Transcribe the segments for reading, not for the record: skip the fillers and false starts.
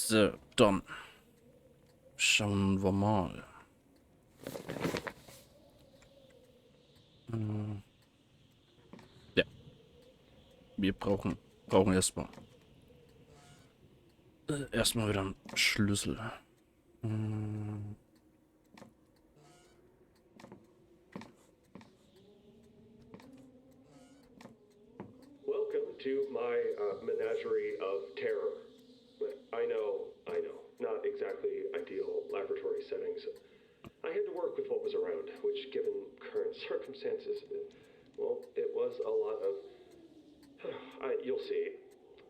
So, dann schauen wir mal. Ja, wir brauchen erstmal wieder einen Schlüssel. Welcome to my menagerie of terror. I know, not exactly ideal laboratory settings. I had to work with what was around, which, given current circumstances, well, it was a lot of... you'll see.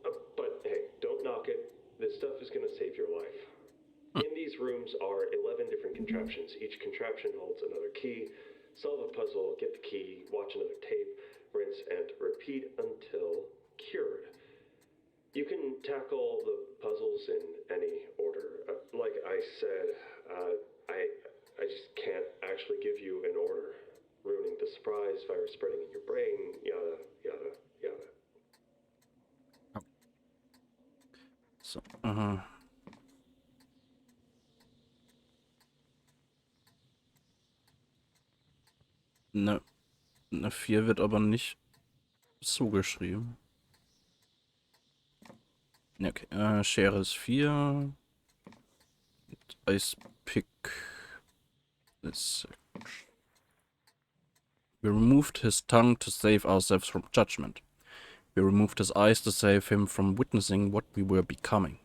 But hey, don't knock it. This stuff is going to save your life. In these rooms are 11 different contraptions. Each contraption holds another key. Solve a puzzle, get the key, watch another tape, rinse and repeat until cured. You can tackle the puzzles in any order. Like I said, I just can't actually give you an order. Ruining the surprise, virus spreading in your brain, yada, yada, yada. So, Ne, eine 4 wird aber nicht so geschrieben. Okay, Schere ist 4. Ice Pick ist 6. We removed his tongue to save ourselves from judgment. We removed his eyes to save him from witnessing what we were becoming.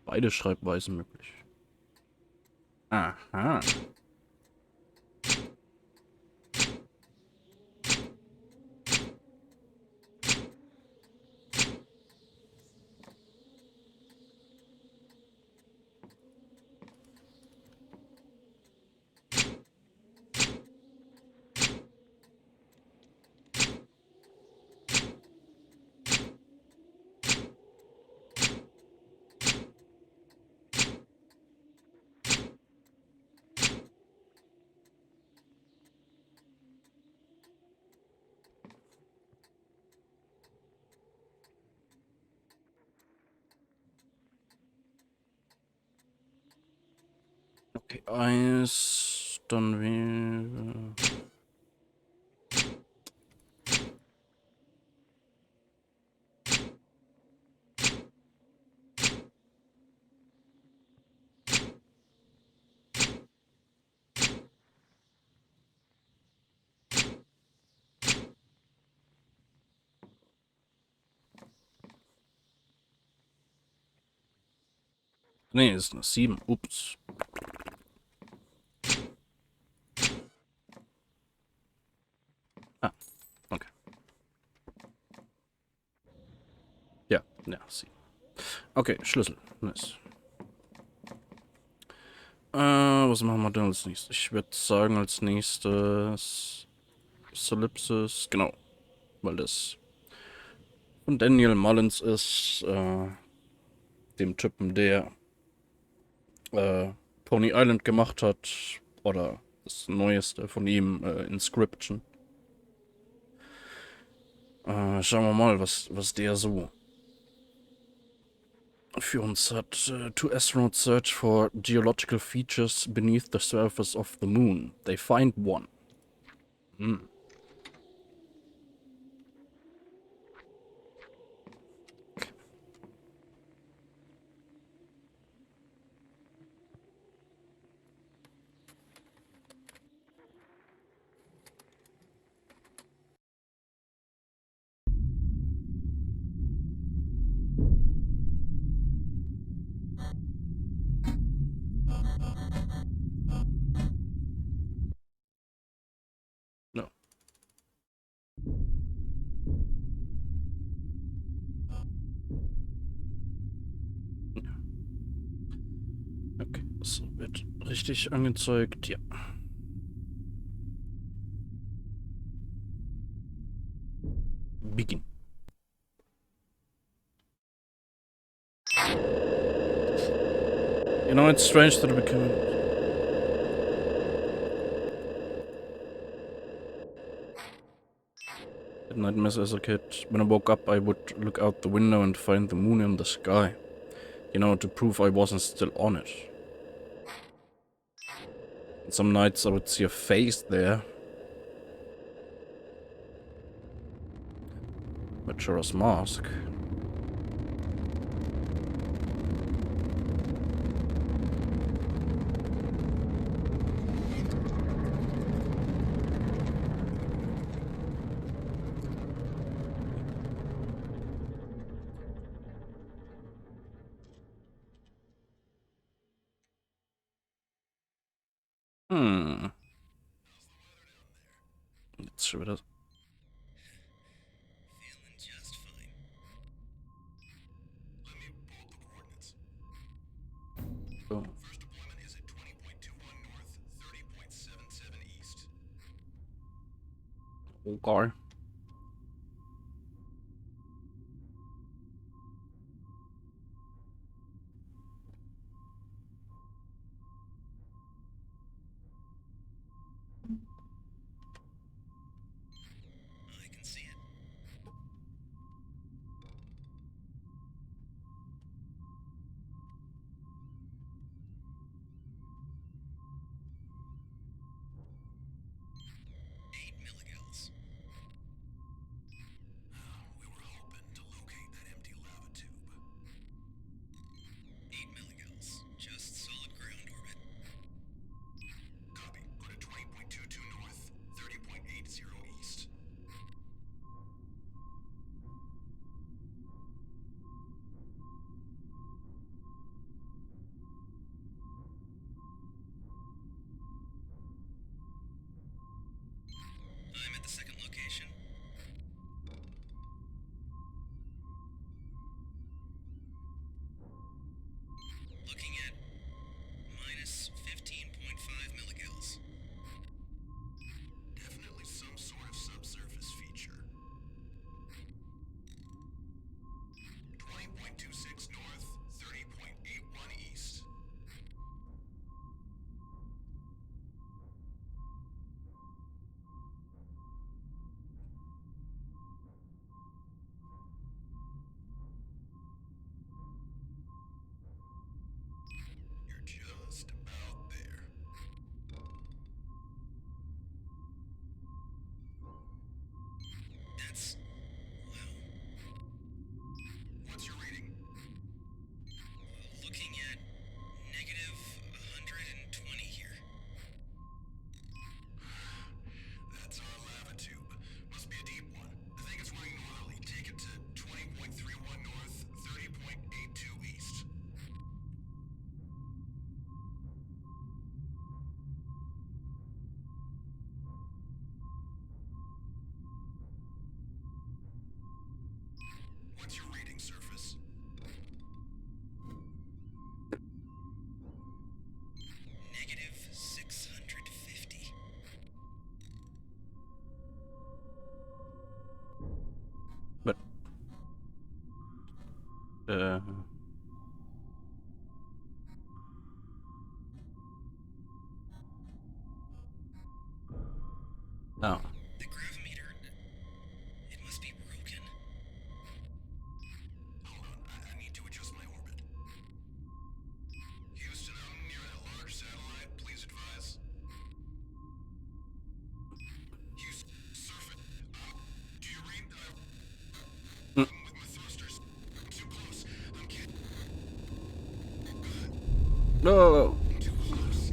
Beide Schreibweisen möglich. Aha. Okay, Eis, dann wäre... Nee, ist eine 7. Ups. Ah, okay. Ja, 7. Okay, Schlüssel. Nice. Was machen wir denn als nächstes? Ich würde sagen, als nächstes Solipsis, genau. Weil das von Daniel Mullins ist, dem Typen, der Pony Island gemacht hat. Oder das Neueste von ihm, Inscription. Schauen wir mal, was der so für uns hat. Two astronauts search for geological features beneath the surface of the moon. They find one. Hm. No. Okay, das wird richtig angezeigt, ja. Begin. You know, it's strange that it became... At night mess as a kid. When I woke up, I would look out the window and find the moon in the sky. You know, to prove I wasn't still on it. And some nights I would see a face there. Majora's Mask. Let's see what it is. Feeling just fine. Let me pull up the coordinates. Oh. First deployment is at 20.21 north, 30.77 east. Okay. I can see it. Eight milligals. We were hoping to locate that empty lava tube. 8 milligals. Just solid ground orbit. Copy. Put at 20.22 north, 30.80 east. I'm at the second location. Looking at minus 15.5 milligals. Definitely some sort of subsurface feature. 20.26 north, 30.81 east. You're just about there. That's... wow. What's your reading? Looking at negative 120 here. That's our lava tube. Must be a deep one. I think it's running northerly. Take it to 20.31 north, 30.82 east. What's your reading, surface? Negative 650. But... Oh. The gravimeter... it must be broken. Hold on, I need to adjust my orbit. Houston, I'm near that large satellite. Please advise. Houston, surface. Do you read? Mm. With my thrusters. Too close. I'm getting No! too close.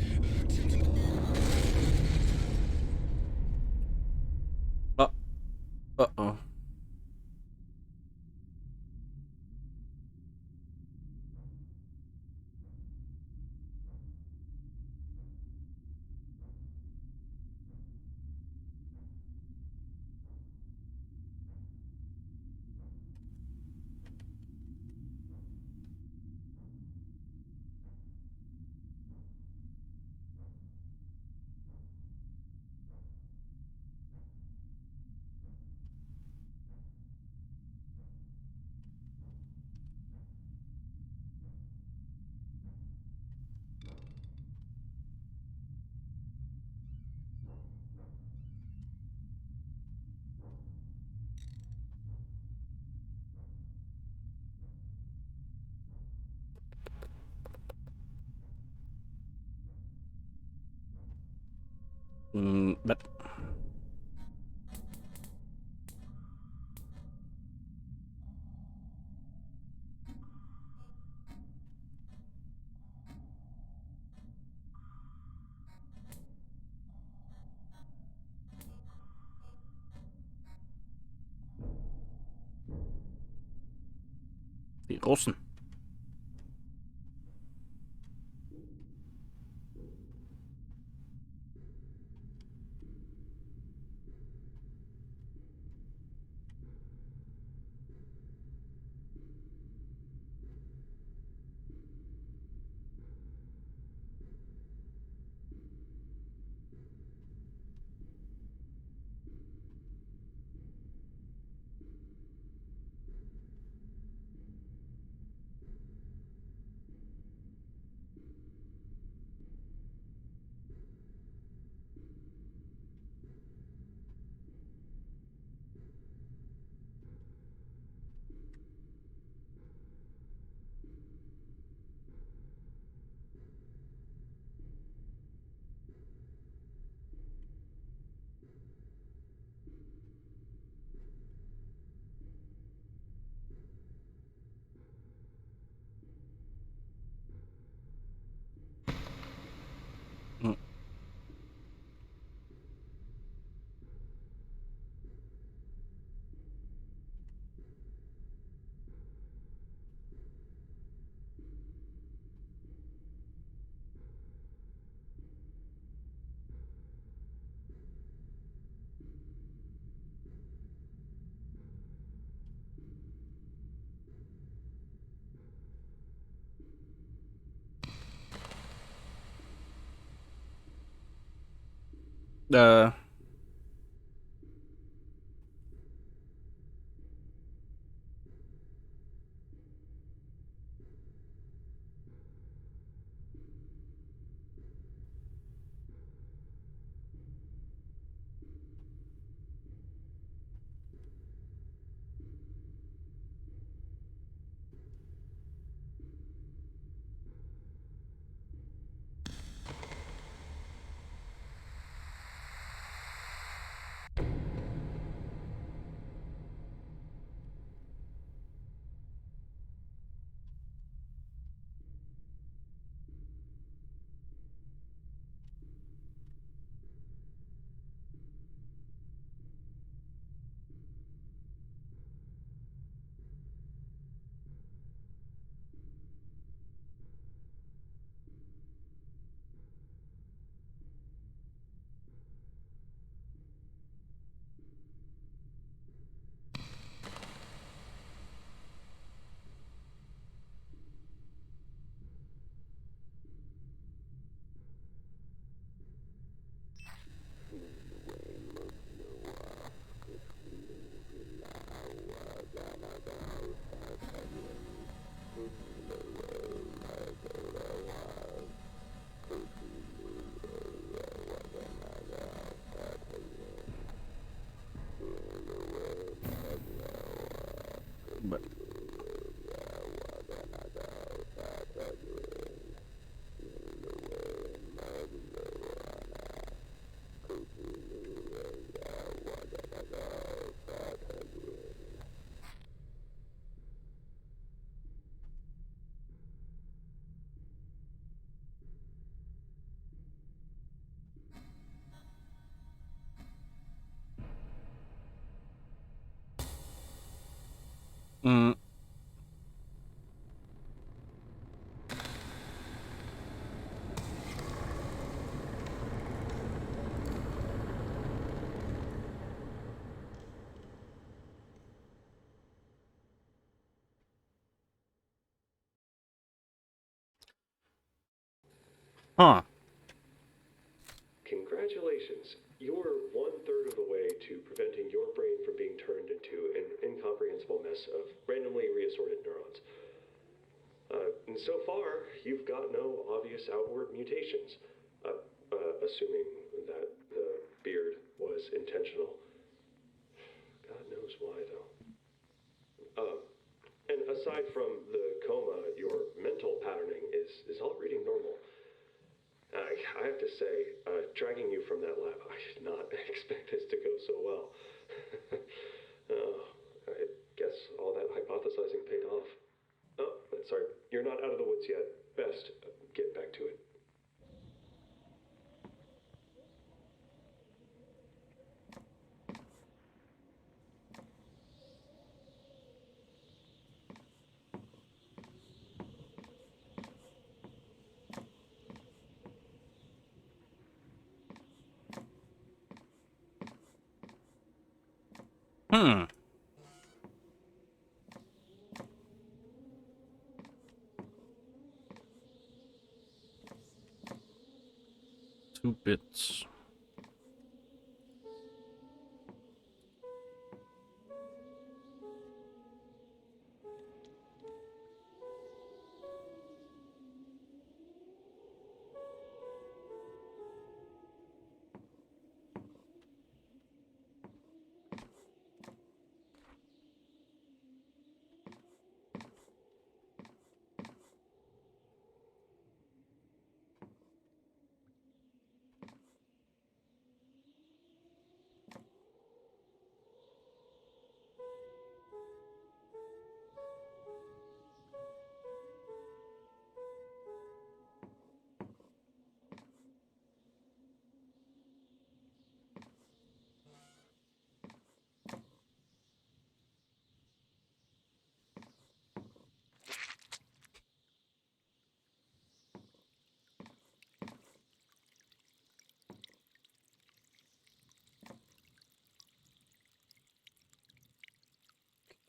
Uh-oh. Großen. Hm. Äh, mh. Huh. Congratulations. You're one-third of the way to preventing your brain from being turned into an incomprehensible mess of randomly reassorted neurons. And so far, you've got no obvious outward mutations, assuming that the beard was intentional. God knows why, though. And aside from the coma, your mental patterning is all reading normal. I have to say, dragging you from that lab, I did not expect this to go so well. I guess all that hypothesizing paid off. Oh, sorry, you're not out of the woods yet. Best get back to it. Hmm. Two bits.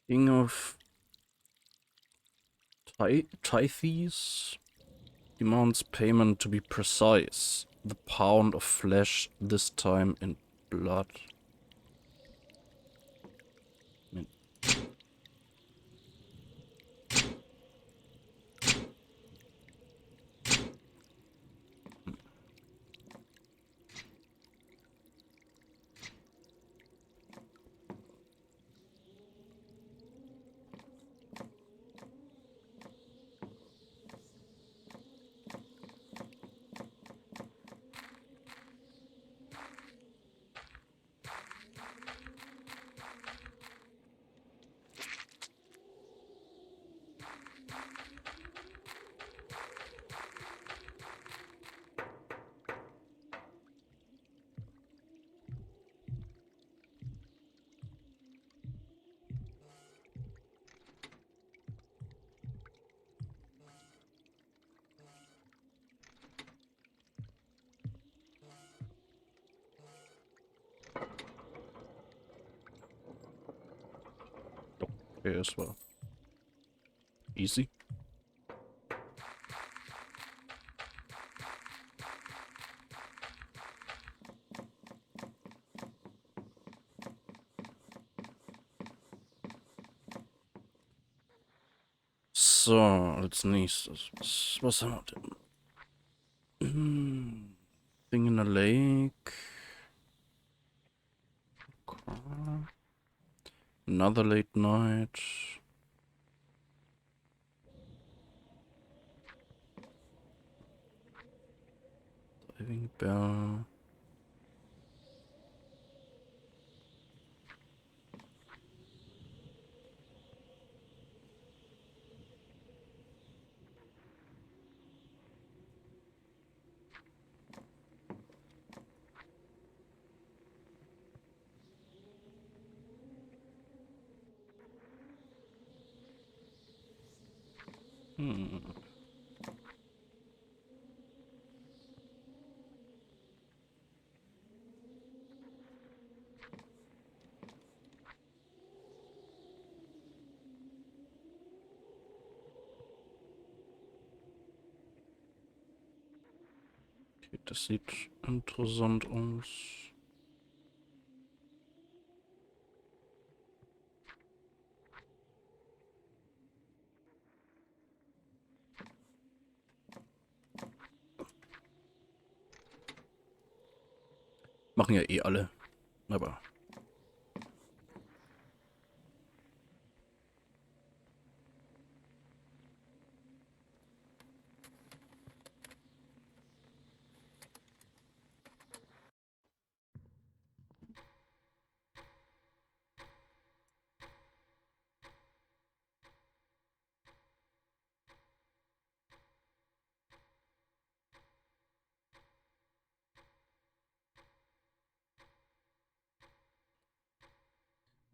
King of Tithes demands payment to be precise. The pound of flesh, this time in blood. Min- Okay, das war easy. So, als nächstes. Was haben wir denn? Thing in a lake. Okay. Another late night. Diving bell. Okay, das sieht interessant aus. Machen ja eh alle. Aber.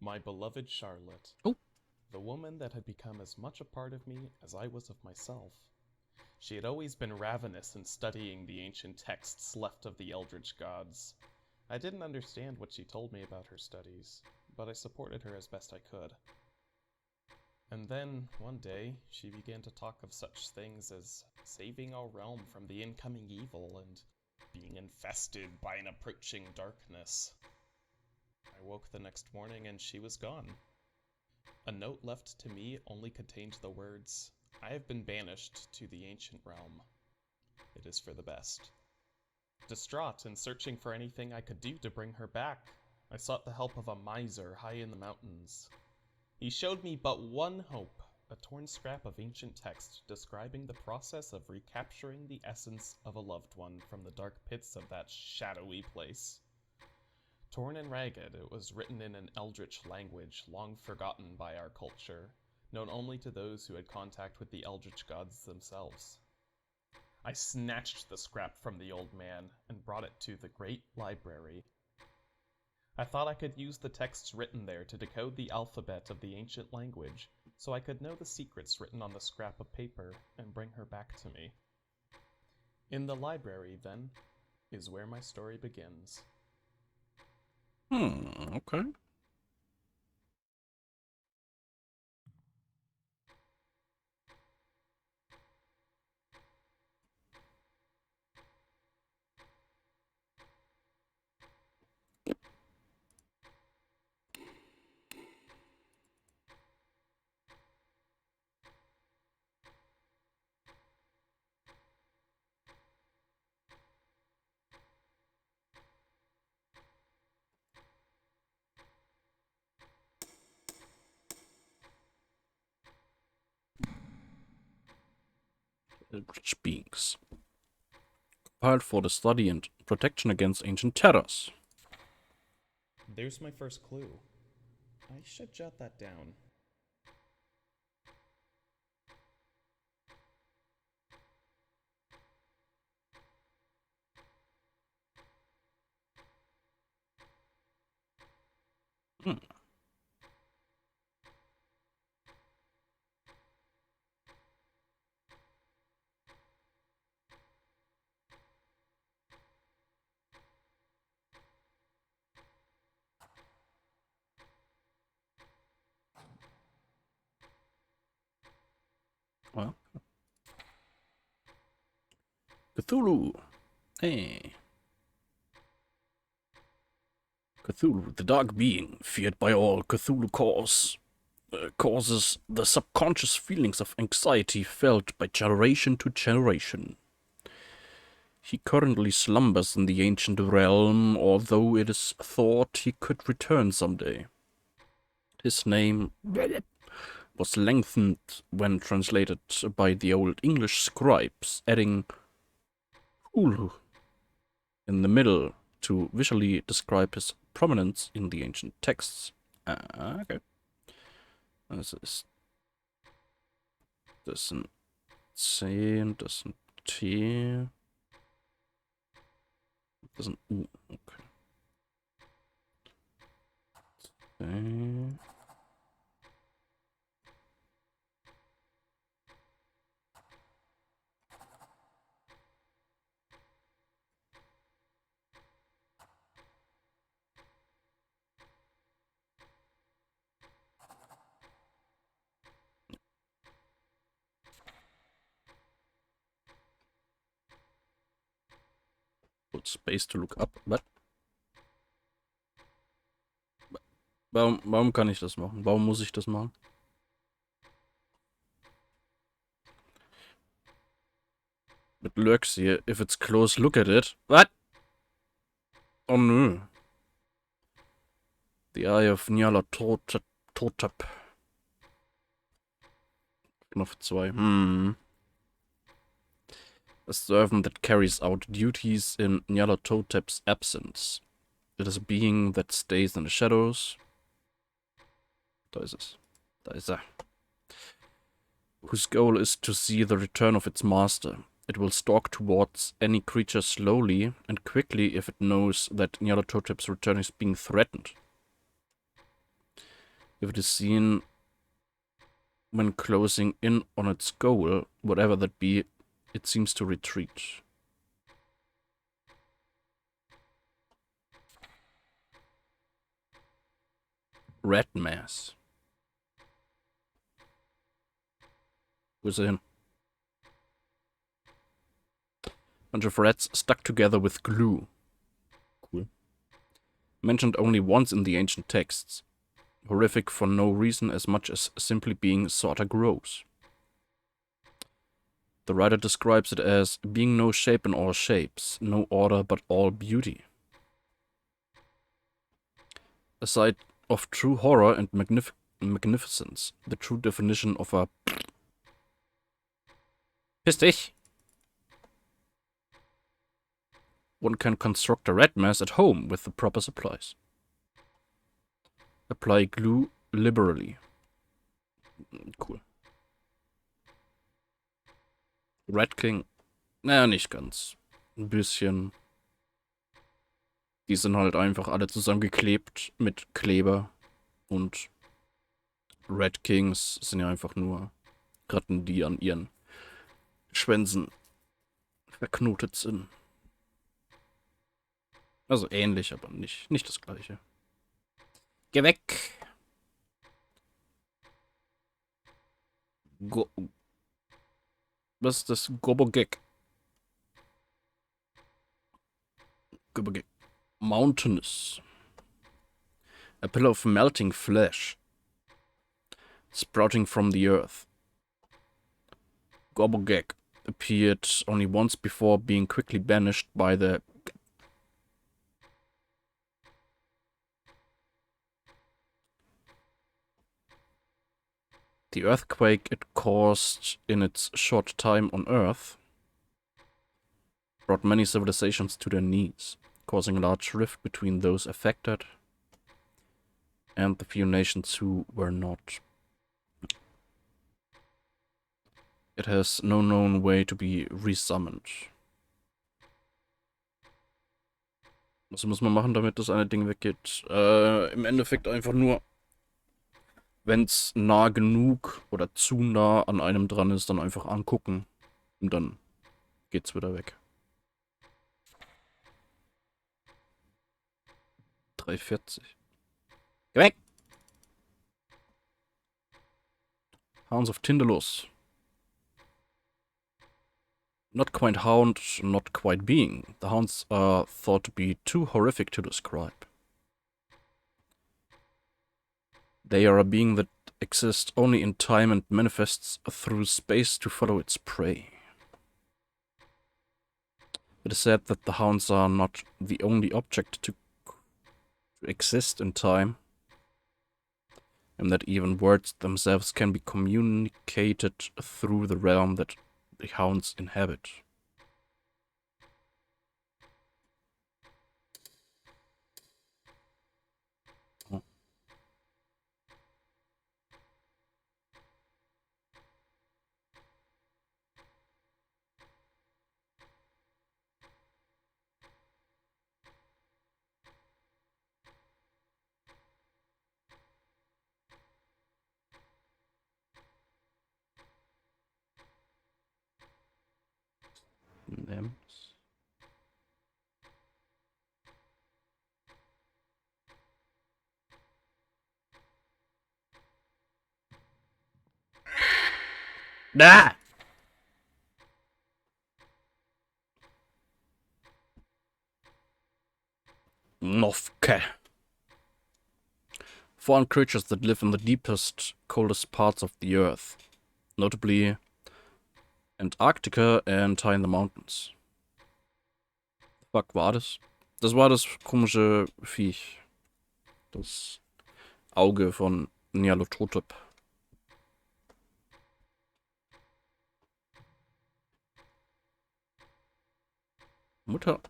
My beloved Charlotte, Oh. the woman that had become as much a part of me as I was of myself. She had always been ravenous in studying the ancient texts left of the eldritch gods. I didn't understand what she told me about her studies, but I supported her as best I could. And then, one day, she began to talk of such things as saving our realm from the incoming evil and being infested by an approaching darkness. I woke the next morning and she was gone. A note left to me only contained the words, "I have been banished to the ancient realm. It is for the best." Distraught and searching for anything I could do to bring her back, I sought the help of a miser high in the mountains. He showed me but one hope, a torn scrap of ancient text describing the process of recapturing the essence of a loved one from the dark pits of that shadowy place. Torn and ragged, it was written in an eldritch language long forgotten by our culture, known only to those who had contact with the eldritch gods themselves. I snatched the scrap from the old man and brought it to the great library. I thought I could use the texts written there to decode the alphabet of the ancient language, so I could know the secrets written on the scrap of paper and bring her back to me. In the library, then, is where my story begins. Okay. Eldritch beings. Compiled for the study and protection against ancient terrors. There's my first clue. I should jot that down. Well. Cthulhu. Hey. Cthulhu, the dark being, feared by all Cthulhu causes the subconscious feelings of anxiety felt by generation to generation. He currently slumbers in the ancient realm, although it is thought he could return someday. His name was lengthened when translated by the old English scribes, adding Ulu in the middle to visually describe his prominence in the ancient texts. Okay. Das ist ein 10, das ist ein T. Das ist ein U. Okay. Put space to look up. What? Warum kann ich das machen? Warum muss ich das machen? It lurks here. If it's close, look at it. What? Oh nö. The Eye of Nyarlathotep. Knopf 2. A servant that carries out duties in Nyarlathotep's absence. It is a being that stays in the shadows. Da ist es. Da ist er. Whose goal is to see the return of its master. It will stalk towards any creature slowly and quickly if it knows that Nyarlathotep's return is being threatened. If it is seen when closing in on its goal, whatever that be, it seems to retreat. Red Mass. Wo ist er hin? Bunch of rats stuck together with glue. Cool. Mentioned only once in the ancient texts. Horrific for no reason as much as simply being sorta gross. The writer describes it as being no shape in all shapes, no order but all beauty. A sight of true horror and magnificence, the true definition of a... Piss dich! One can construct a red mass at home with the proper supplies. Apply glue liberally. Cool. Red King? Naja, nicht ganz. Ein bisschen. Die sind halt einfach alle zusammengeklebt mit Kleber. Und Red Kings sind ja einfach nur Ratten, die an ihren Schwänzen verknotet sind. Also ähnlich, aber nicht das gleiche. Geh weg! Was ist das? Gobogek. Gobogek. Mountainous. A pillar of melting flesh. Sprouting from the earth. Gobogek appeared only once before being quickly banished by the... The earthquake it caused in its short time on Earth brought many civilizations to their knees, causing a large rift between those affected and the few nations who were not. It has no known way to be resummoned. Was muss man machen, damit das eine Ding weggeht? Im Endeffekt einfach nur, wenn es nah genug oder zu nah an einem dran ist, dann einfach angucken und dann geht's wieder weg. 3,40. Geh weg! Hounds of Tindalos. Not quite hound, not quite being. The hounds are thought to be too horrific to describe. They are a being that exists only in time and manifests through space to follow its prey. It is said that the hounds are not the only object to exist in time, and that even words themselves can be communicated through the realm that the hounds inhabit. Oh. Names. Da! Novke. Foreign creatures that live in the deepest, coldest parts of the earth, notably Antarctica and high in the mountains. Fuck war das? Das war das komische Viech. Das Auge von Nyarlathotep. Mutter.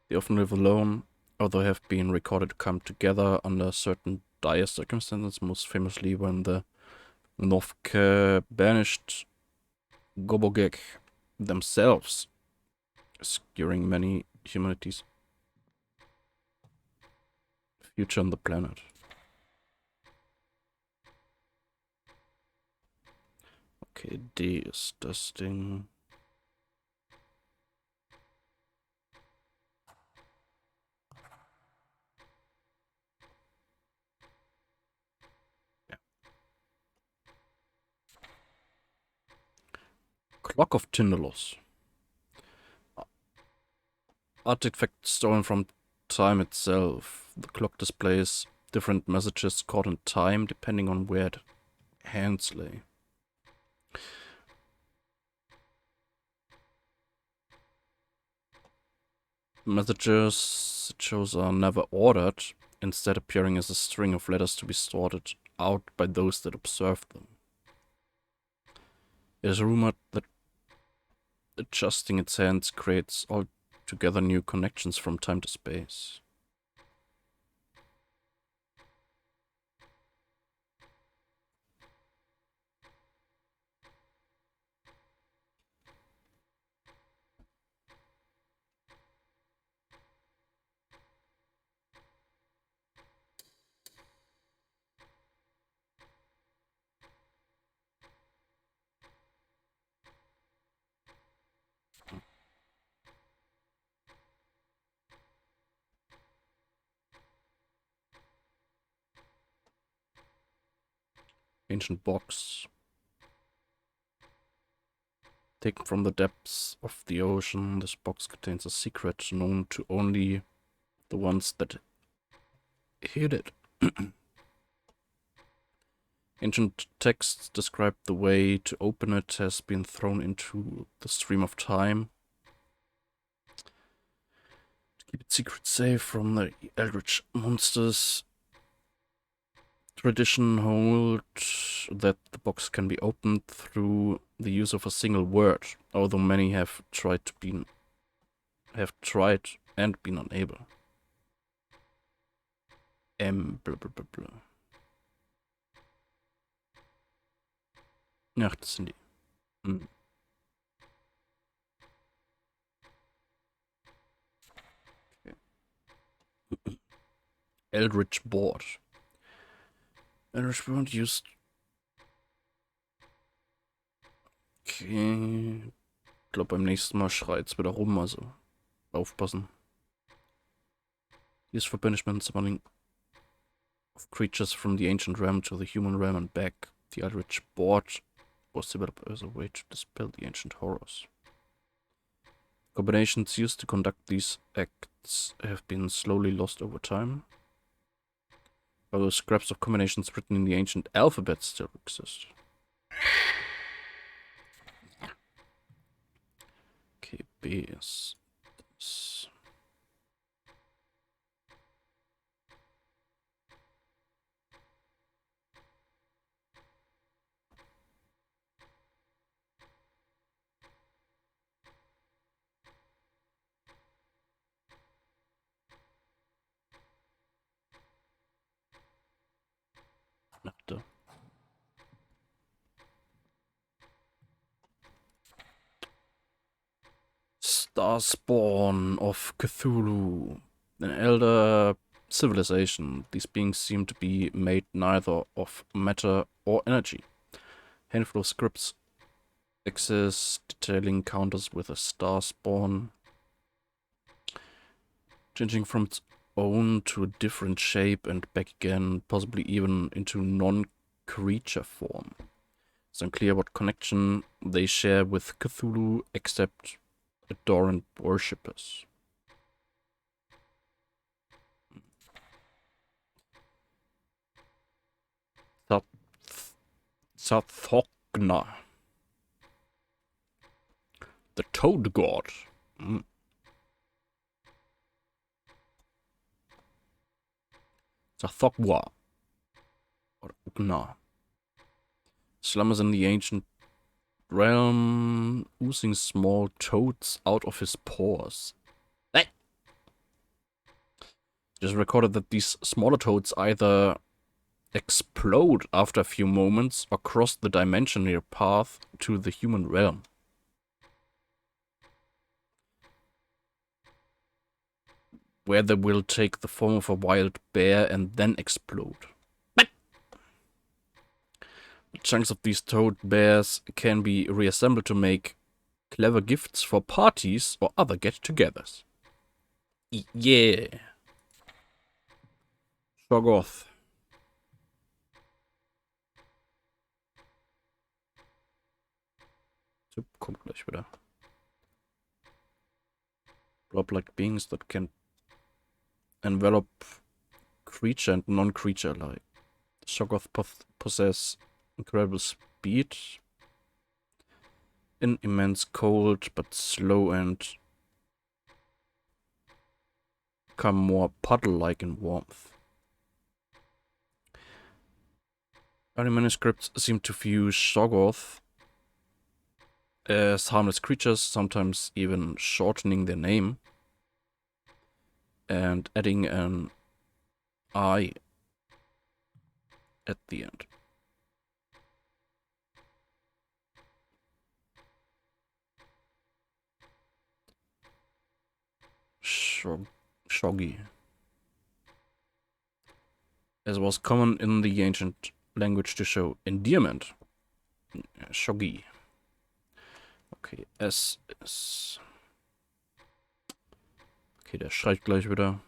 They often live alone, although have been recorded to come together under certain dire circumstances, most famously when the Novke banished Gobogek themselves, skewering many humanities' future on the planet. Okay, D ist das Ding. Clock of Tindalos. Artifact stolen from time itself. The clock displays different messages caught in time depending on where the hands lay. Messages it shows are never ordered, instead appearing as a string of letters to be sorted out by those that observe them. It is rumored that adjusting its hands creates altogether new connections from time to space. Ancient box. Taken from the depths of the ocean, this box contains a secret known to only the ones that hid it. Ancient texts describe the way to open it has been thrown into the stream of time. To keep its secret safe from the eldritch monsters, tradition holds that the box can be opened through the use of a single word, although many have tried and been unable. Blah blah blah blah. Ach, das sind die. Okay. Eldritch Board. Eldritch Board used. Okay. Ich glaube, beim nächsten Mal schreit's wieder rum, also aufpassen. Used for banishment, summoning of creatures from the ancient realm to the human realm and back. The Eldritch Board was developed as a way to dispel the ancient horrors. Combinations used to conduct these acts have been slowly lost over time, although scraps of combinations written in the ancient alphabet still exist. Okay, B ist das. Nette. Starspawn of Cthulhu. An elder civilization. These beings seem to be made neither of matter or energy. Handful of scripts exist detailing encounters with a starspawn, changing from its own to a different shape and back again, possibly even into non-creature form. It's unclear what connection they share with Cthulhu except adorant worshippers. Zathogna. The Toad God. Zathogwa. Or Ugna. Slumbers in the ancient realm, oozing small toads out of his pores. It is recorded that these smaller toads either explode after a few moments or cross the dimensional path to the human realm. Where they will take the form of a wild bear and then explode. Chunks of these toad bears can be reassembled to make clever gifts for parties or other get-togethers. Yeah. Shoggoth. Typ kommt gleich wieder. Blob-like beings that can envelop creature and non-creature alike. Shoggoth possess incredible speed in immense cold, but slow and become more puddle-like in warmth. Early manuscripts seem to view Shoggoth as harmless creatures, sometimes even shortening their name and adding an I at the end. Shoggy. As was common in the ancient language to show endearment. Shoggy. Okay, S ist... Okay, der schreit gleich wieder.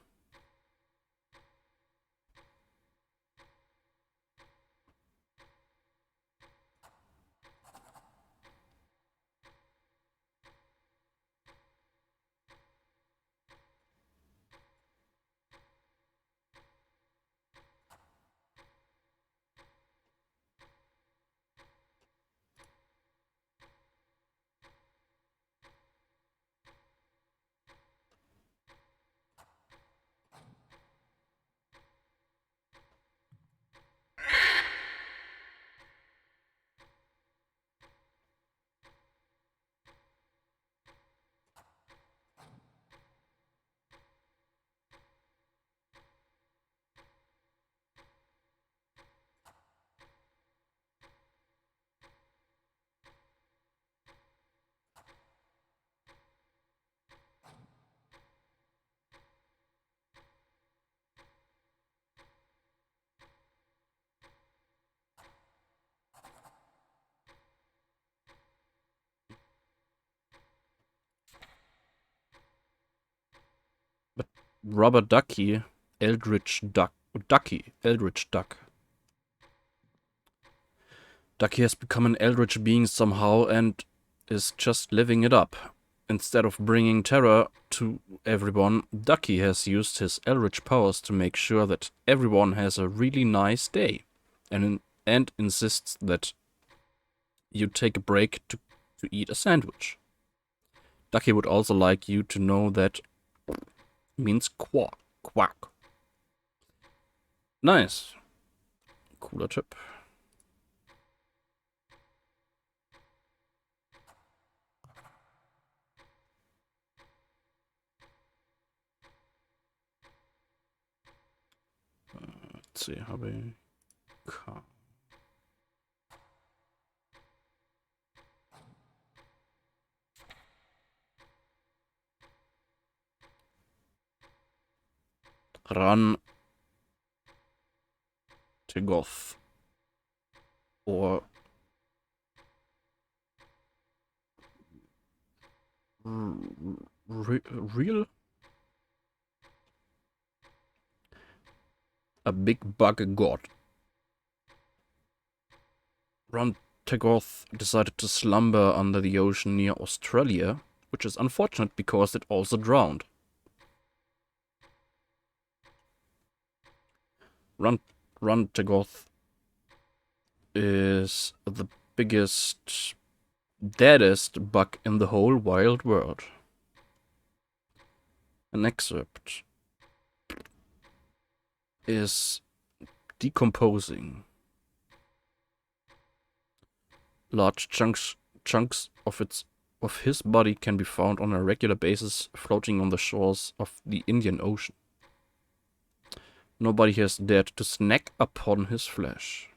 Rubber Ducky, Eldritch Duck. Ducky, Eldritch Duck. Ducky has become an eldritch being somehow and is just living it up. Instead of bringing terror to everyone, Ducky has used his eldritch powers to make sure that everyone has a really nice day, and insists that you take a break to eat a sandwich. Ducky would also like you to know that means quack. Quack. Nice. Cooler Typ. C, HB, K. Ran Tegoth. Or real? A big bug god. Ron Tegoth decided to slumber under the ocean near Australia, which is unfortunate because it also drowned. Ron Tegoth is the biggest, deadest bug in the whole wild world. An excerpt is decomposing. Large chunks of his body can be found on a regular basis floating on the shores of the Indian Ocean. Nobody has dared to snack upon his flesh.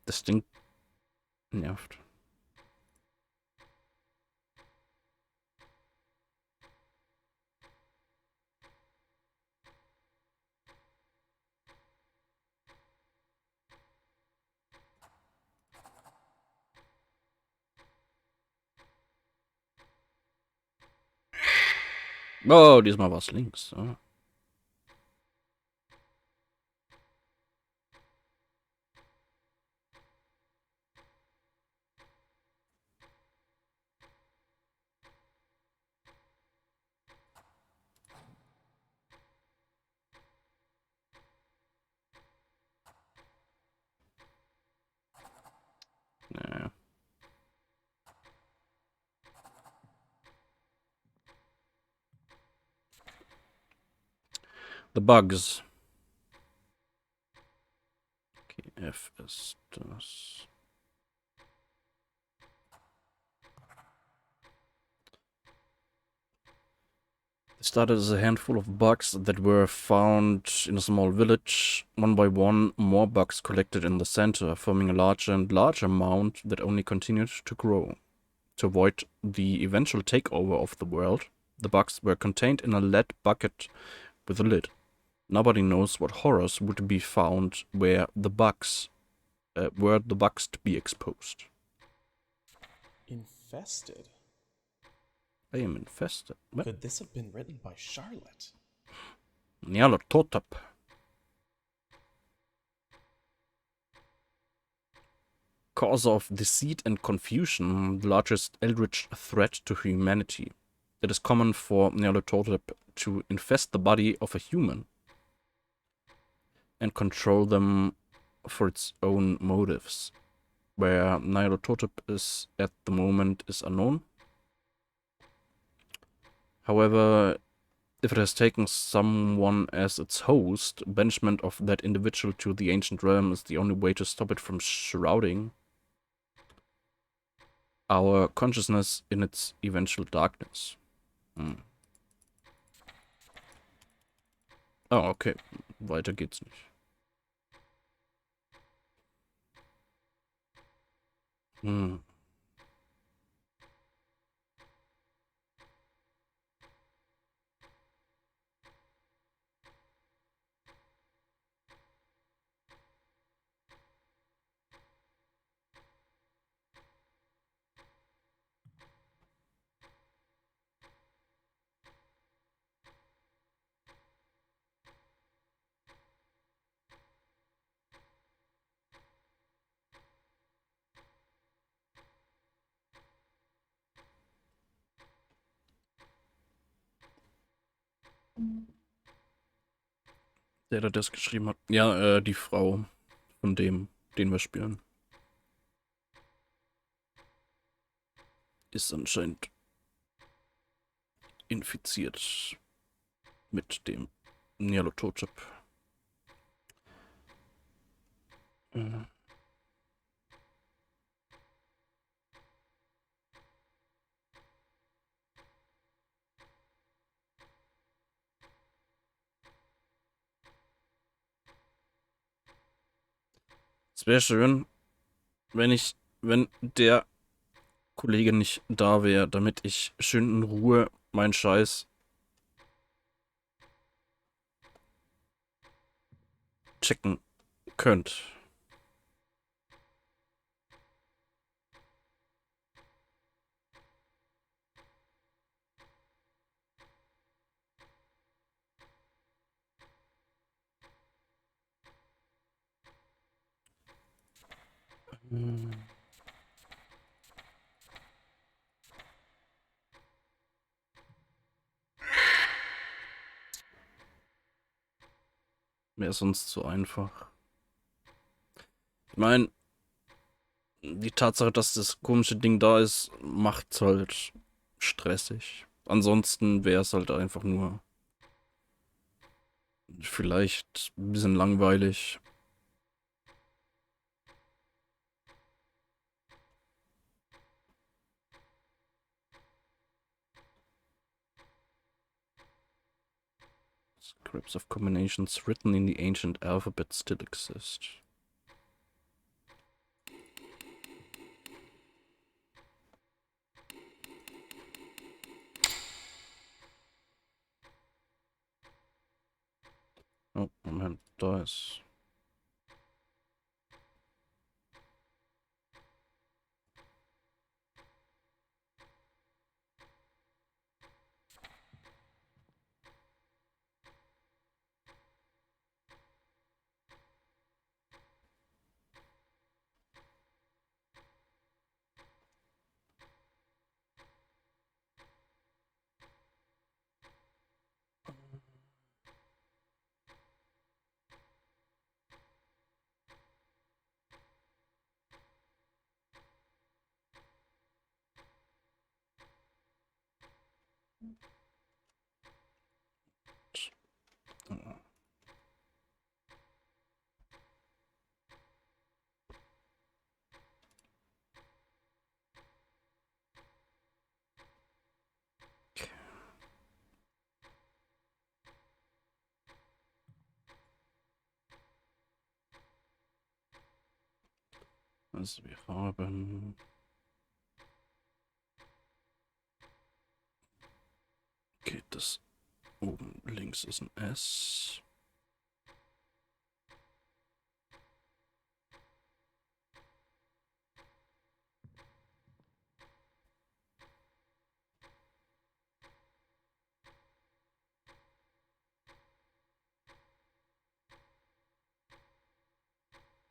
Das Ding nervt. Oh, diesmal war es links. Oh. Naja. The Bugs. Okay, F ist das. They started as a handful of bugs that were found in a small village. One by one, more bugs collected in the center, forming a larger and larger mound that only continued to grow. To avoid the eventual takeover of the world, the bugs were contained in a lead bucket with a lid. Nobody knows what horrors would be found were the bugs to be exposed. Infested? I am infested. What? Could this have been written by Charlotte? Nyarlathotep. Cause of deceit and confusion, the largest eldritch threat to humanity. It is common for Nyarlathotep to infest the body of a human and control them for its own motives. Where Nyarlathotep is at the moment is unknown. However, if it has taken someone as its host, banishment of that individual to the ancient realm is the only way to stop it from shrouding our consciousness in its eventual darkness. Hm. Oh, okay. Weiter geht's nicht. Hm. Der das geschrieben hat. Ja, die Frau von dem, den wir spielen. Ist anscheinend infiziert mit dem Nyarlathotep. Mhm. Es wäre schön, wenn der Kollege nicht da wäre, damit ich schön in Ruhe meinen Scheiß checken könnte. Wäre sonst zu einfach. Ich meine, die Tatsache, dass das komische Ding da ist, macht's halt stressig. Ansonsten wäre es halt einfach nur vielleicht ein bisschen langweilig. Scripts of combinations written in the ancient alphabet still exist. Oh, Moment, da ist. Also wir haben... Okay, das oben links ist ein S.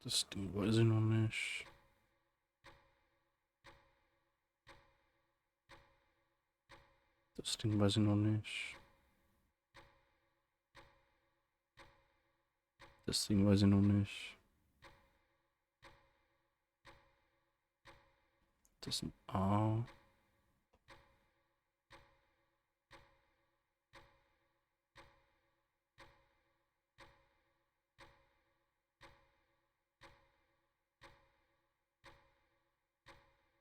Das Ding weiß ich noch nicht. Das Ding weiß ich noch nicht. Das Ding weiß ich noch nicht. Das ist ein A.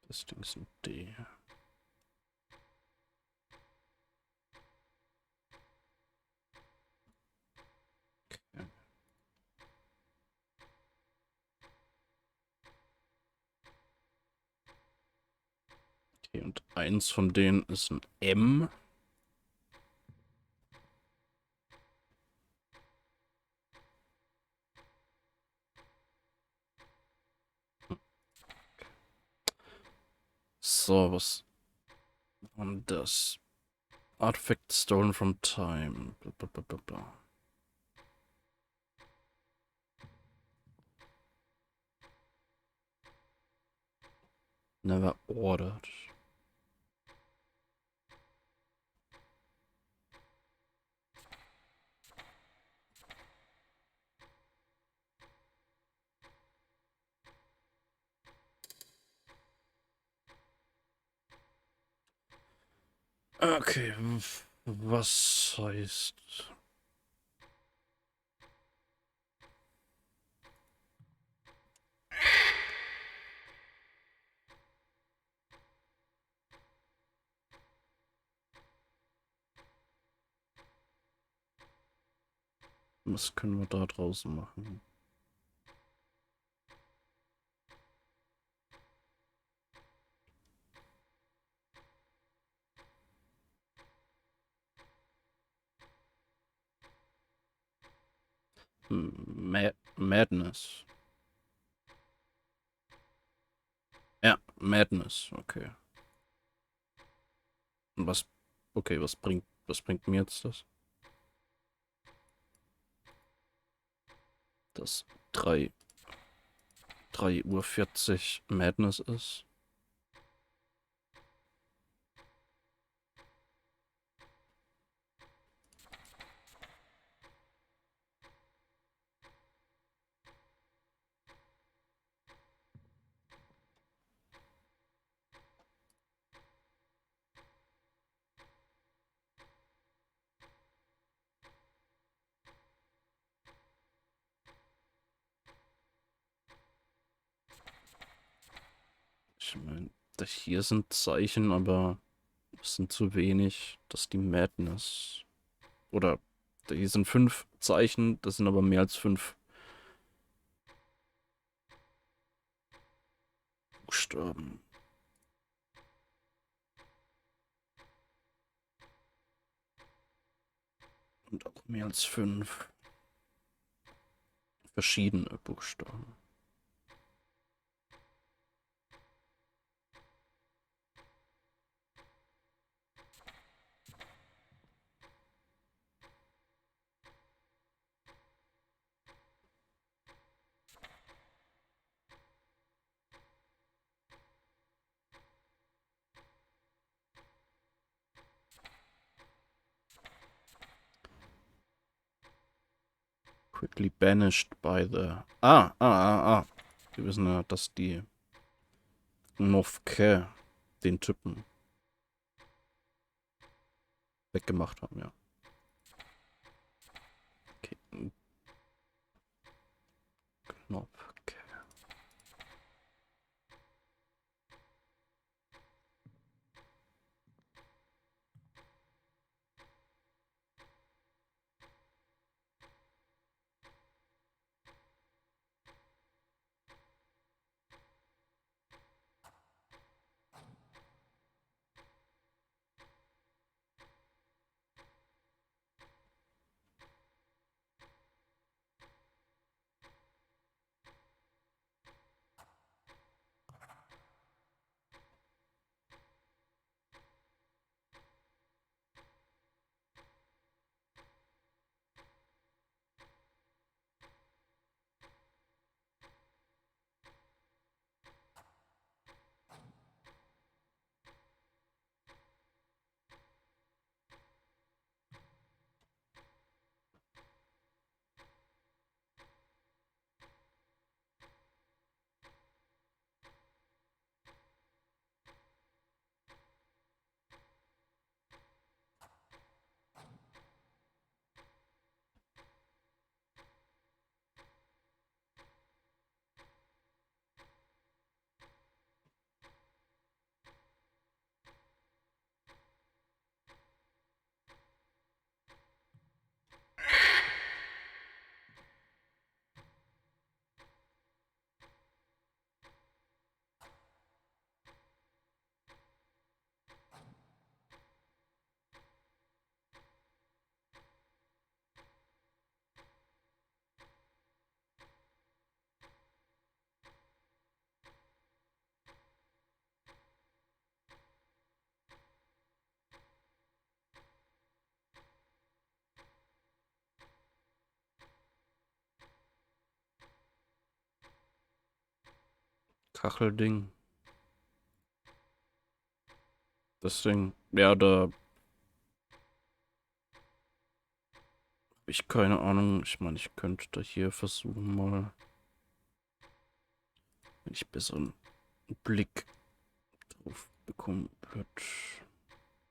Das Ding ist ein D. Okay. Okay, und eins von denen ist ein M. So, was war denn das? Artifact stolen from time. Bla, bla, bla, bla, bla. Never ordered. Okay, was heißt... Was können wir da draußen machen? Madness. Ja, Madness, okay. Und was... Okay, was bringt mir jetzt das? Dass 3:40 Uhr Madness ist. Ich meine, hier sind Zeichen, aber es sind zu wenig, dass die Madness... Oder hier sind 5 Zeichen, das sind aber mehr als 5 Buchstaben. Und auch mehr als 5 verschiedene Buchstaben. Quickly banished by the... Wir wissen ja, dass die Novke den Typen weggemacht haben, ja. Okay. Novke. Kachelding. Das Ding. Ja, da habe ich keine Ahnung. Ich meine, ich könnte da hier versuchen mal, wenn ich besseren Blick drauf bekommen wird.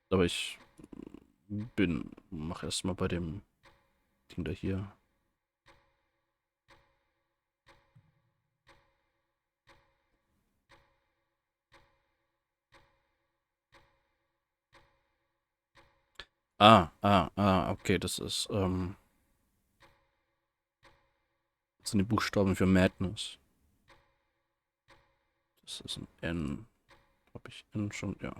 Aber ich mach erstmal bei dem Ding da hier. Okay, das sind die Buchstaben für Madness. Das ist ein N. Habe ich N schon? Ja.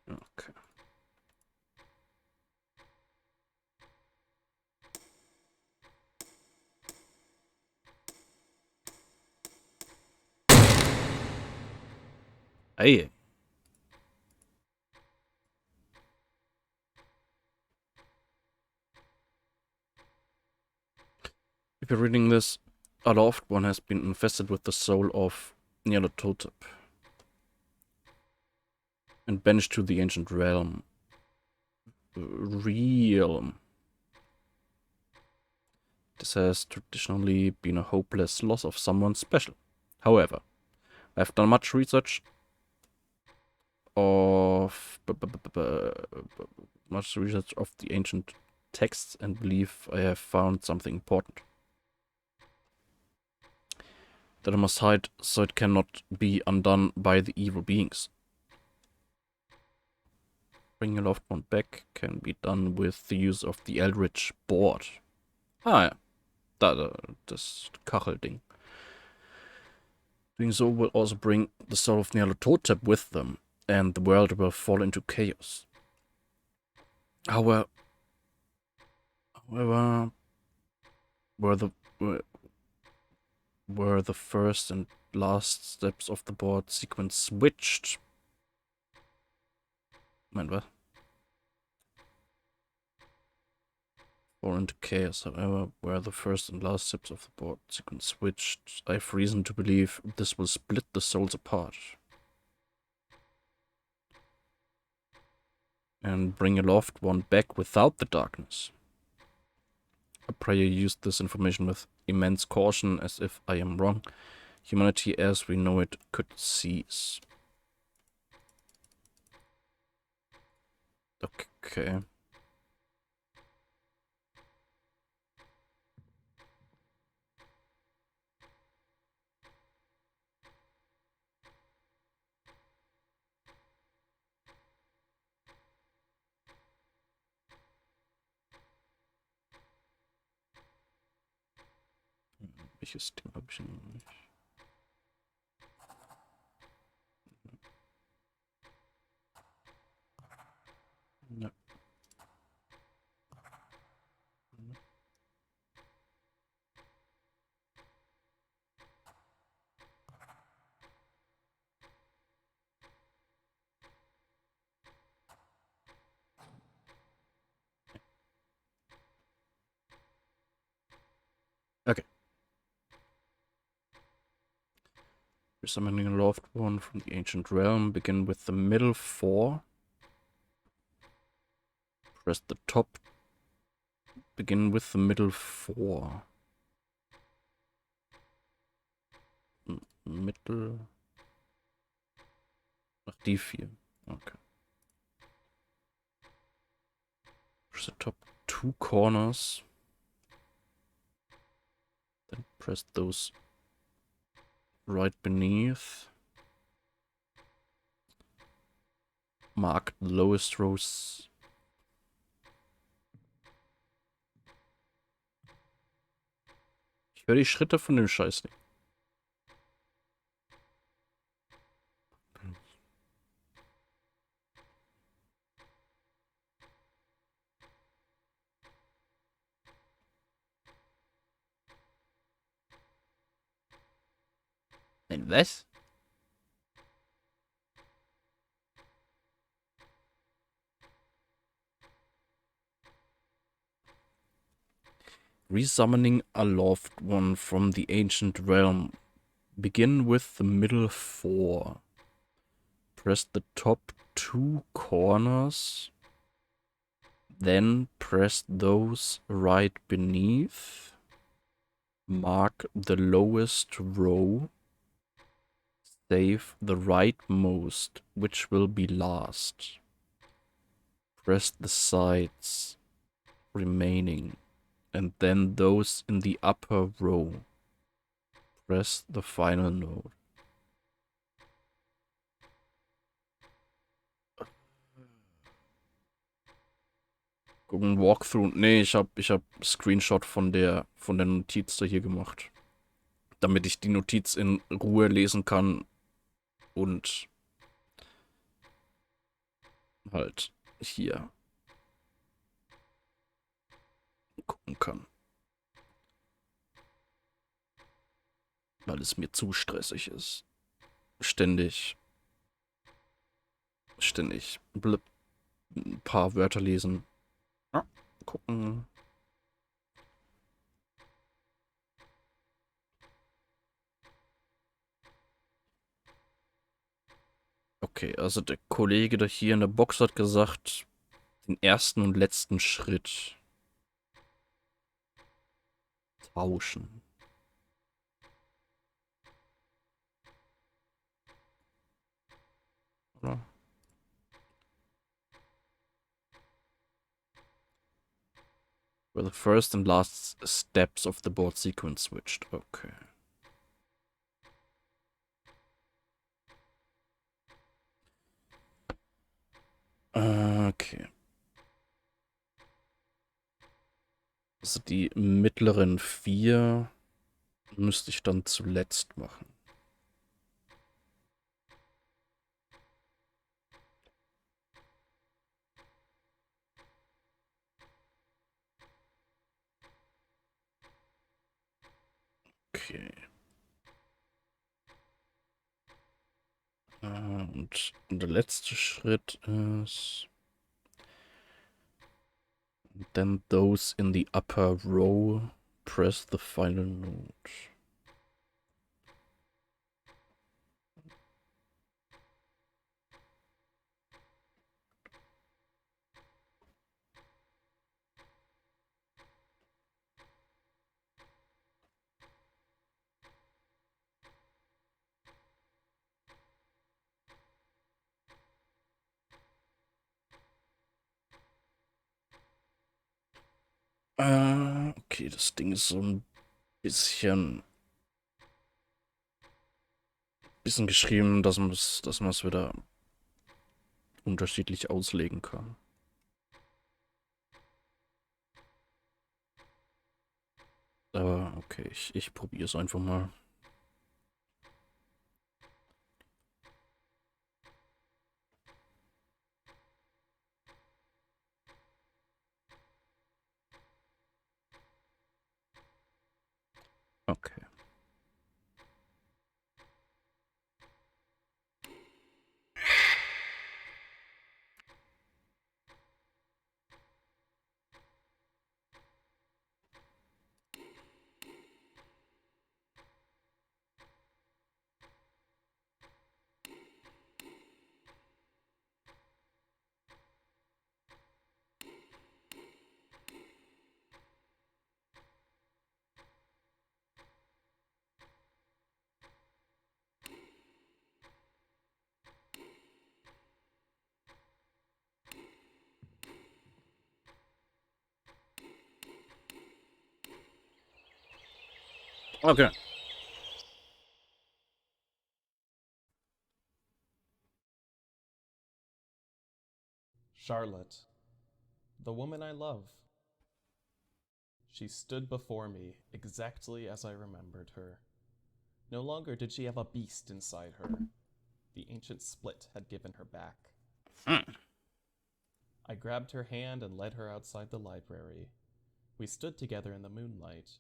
Okay. Hey. If you're reading this, a loved one has been infested with the soul of Nyarlathotep and banished to the ancient realm. This has traditionally been a hopeless loss of someone special. However, I've done much research of the ancient texts and believe I have found something important. That I must hide so it cannot be undone by the evil beings. Bringing a loved one back can be done with the use of the Eldritch Board. Ah ja, das Kachelding. Doing so will also bring the soul of Nyarlathotep with them, and the world will fall into chaos. However, were the first and last steps of the board sequence switched? Mein was? Fall into chaos, however, where the first and last steps of the board sequence switched, I have reason to believe this will split the souls apart. And bring a loved one back without the darkness. I pray you use this information with immense caution, as if I am wrong. Humanity as we know it could cease. Okay. Welches Ding habe ich denn nicht? Ja. Okay. Summoning a loved one from the ancient realm. Begin with the middle 4. Press the top. Begin with the middle 4. Middle. Ach, die 4. Okay. Press the top 2 corners. Then press those right beneath. Mark the lowest rows. Ich höre die Schritte von dem Scheiß nicht. Was? Resummoning a loved one from the ancient realm. Begin with the middle 4. Press the top 2 corners. Then press those right beneath. Mark the lowest row. Save the rightmost, which will be last. Press the sides remaining, and then those in the upper row. Press the final node. Gucken, Walkthrough. Nee, ich hab Screenshot von der Notiz da hier gemacht. Damit ich die Notiz in Ruhe lesen kann und halt hier gucken kann. Weil es mir zu stressig ist. Ständig blip, ein paar Wörter lesen. Ja, gucken. Okay, also der Kollege da hier in der Box hat gesagt, den ersten und letzten Schritt tauschen. Oder? Where the first and last steps of the board sequence switched. Okay. Okay. Also die mittleren 4 müsste ich dann zuletzt machen. Okay. Und der letzte Schritt ist... Then those in the upper row press the final note. Okay, das Ding ist so ein bisschen geschrieben, dass man es wieder unterschiedlich auslegen kann. Aber okay, ich probiere es einfach mal. Okay. Okay. Charlotte, the woman I love. She stood before me exactly as I remembered her. No longer did she have a beast inside her. The ancient split had given her back. I grabbed her hand and led her outside the library. We stood together in the moonlight.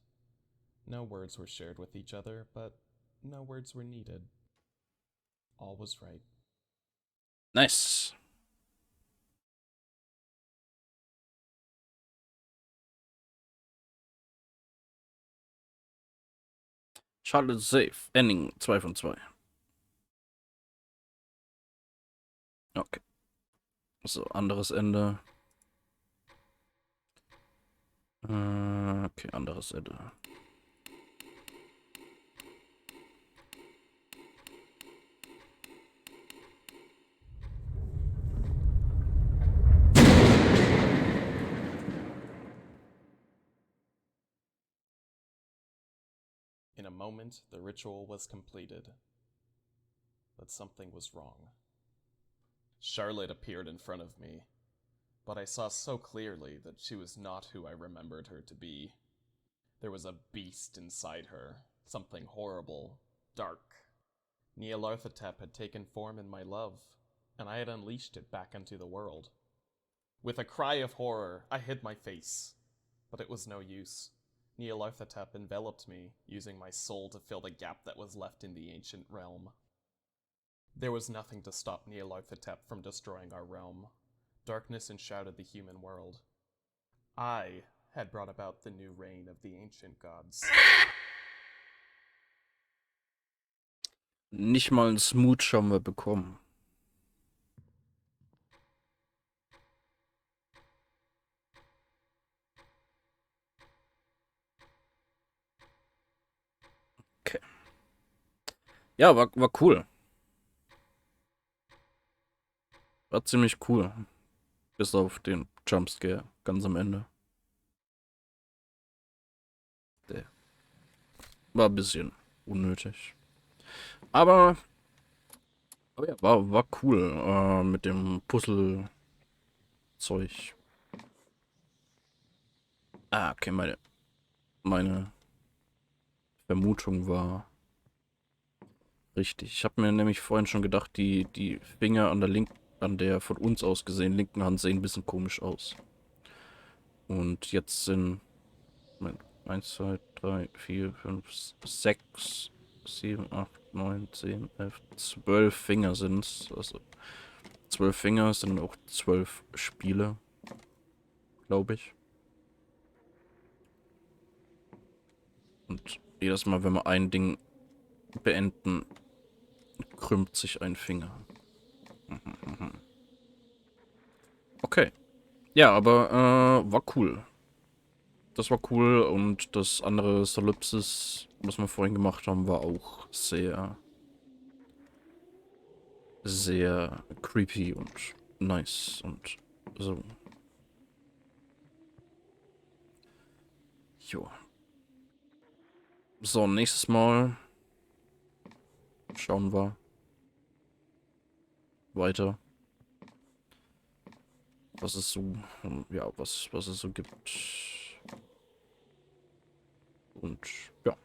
No words were shared with each other, but no words were needed. All was right. Nice. Charlotte safe. Ending 2 von 2. Okay. So, anderes Ende. Okay, anderes Ende. In a moment, the ritual was completed. But something was wrong. Charlotte appeared in front of me, but I saw so clearly that she was not who I remembered her to be. There was a beast inside her, something horrible, dark. Nyarlathotep had taken form in my love, and I had unleashed it back into the world. With a cry of horror, I hid my face, but it was no use. Nyarlathotep enveloped me, using my soul to fill the gap that was left in the ancient realm. There was nothing to stop Nyarlathotep from destroying our realm. Darkness enshrouded the human world. I had brought about the new reign of the ancient gods. Nicht mal einen Smooch haben wir bekommen. Okay. Ja, war cool. War ziemlich cool. Bis auf den Jumpscare ganz am Ende. Der war ein bisschen unnötig. Aber ja, war cool mit dem Puzzle-Zeug. Ah, okay, meine Vermutung war richtig. Ich habe mir nämlich vorhin schon gedacht, die Finger an der von uns aus gesehen linken Hand sehen ein bisschen komisch aus. Und jetzt sind 1, 2, 3, 4, 5, 6, 7, 8, 9, 10, 11, 12 Finger sind es. Also 12 Finger sind auch 12 Spiele, glaube ich. Und jedes Mal, wenn wir ein Ding beenden, krümmt sich ein Finger. Okay. Ja, aber war cool. Das war cool und das andere Solipsis, was wir vorhin gemacht haben, war auch sehr, sehr creepy und nice und so. Jo. So, nächstes Mal schauen wir weiter, was es so, ja, was es so gibt. Und ja.